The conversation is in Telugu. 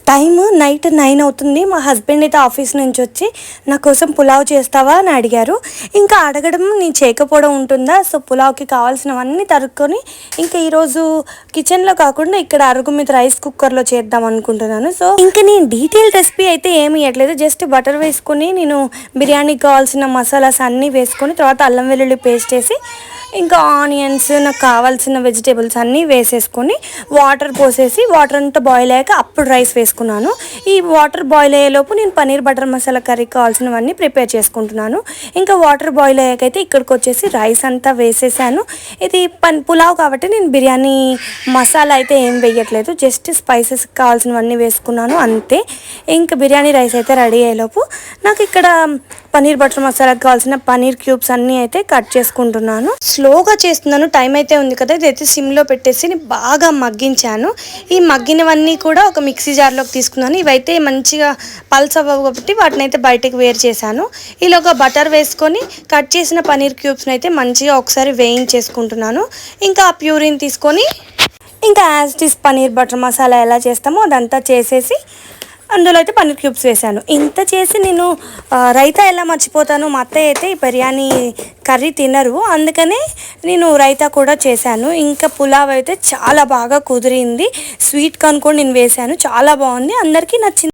టైమ్ నైట్ 9 అవుతుంది. మా హస్బెండ్ అయితే ఆఫీస్ నుంచి వచ్చి నా కోసం పులావ్ చేస్తావా అని అడిగారు. ఇంకా అడగడం నేను చేయకపోవడం ఉంటుందా, సో పులావ్కి కావాల్సినవన్నీ తరుక్కొని ఇంకా ఈరోజు కిచెన్లో కాకుండా ఇక్కడ అరుగు మీద రైస్ కుక్కర్లో చేద్దాం అనుకుంటున్నాను. సో ఇంకా నేను డీటెయిల్ రెసిపీ అయితే ఏమి ఇవ్వట్లేదు, జస్ట్ బటర్ వేసుకొని నేను బిర్యానీకి కావాల్సిన మసాలాస్ అన్నీ వేసుకొని తర్వాత అల్లం వెల్లుల్లి పేస్ట్ వేసి ఇంకా ఆనియన్స్ నాకు కావాల్సిన వెజిటేబుల్స్ అన్నీ వేసేసుకొని వాటర్ పోసేసి వాటర్ అంతా బాయిల్ అయ్యాక అప్పుడు రైస్ వేసుకున్నాను. ఈ వాటర్ బాయిల్ అయ్యేలోపు నేను పన్నీర్ బటర్ మసాలా కర్రీకి కావాల్సినవన్నీ ప్రిపేర్ చేసుకుంటున్నాను. ఇంకా వాటర్ బాయిల్ అయ్యాకైతే ఇక్కడికి వచ్చేసి రైస్ అంతా వేసేసాను. ఇది పులావ్ కాబట్టి నేను బిర్యానీ మసాలా అయితే ఏం వేయట్లేదు, జస్ట్ స్పైసెస్ కావాల్సినవన్నీ వేసుకున్నాను అంతే. ఇంకా బిర్యానీ రైస్ అయితే రెడీ అయ్యేలోపు నాకు ఇక్కడ పన్నీర్ బటర్ మసాలాకి కావాల్సిన పన్నీర్ క్యూబ్స్ అన్నీ అయితే కట్ చేసుకుంటున్నాను. స్లోగా చేస్తున్నాను, టైం అయితే ఉంది కదా. ఇదైతే సిమ్లో పెట్టేసి బాగా మగ్గించాను. ఈ మగ్గినవన్నీ కూడా ఒక మిక్సీ జార్లోకి తీసుకున్నాను. ఇవైతే మంచిగా పల్స్ అవ్వవు కాబట్టి వాటిని అయితే బయటకు వేరు చేశాను. ఈలోగా బటర్ వేసుకొని కట్ చేసిన పన్నీర్ క్యూబ్స్ని అయితే మంచిగా ఒకసారి వేయించేసుకుంటున్నాను. ఇంకా ఆ ప్యూరిని తీసుకొని ఇంకా as it is paneer butter masala ఎలా చేస్తామో అదంతా చేసేసి అందులో అయితే పన్నీర్ క్యూబ్స్ వేసాను. ఇంత చేసి నేను రైతా ఎలా మర్చిపోతాను, మా అత్తయ్య అయితే ఈ బిర్యానీ కర్రీ తినరు, అందుకనే నేను రైతా కూడా చేశాను. ఇంకా పులావ్ అయితే చాలా బాగా కుదిరింది. స్వీట్ కార్న్ కూడా నేను వేసాను, చాలా బాగుంది, అందరికీ నచ్చింది.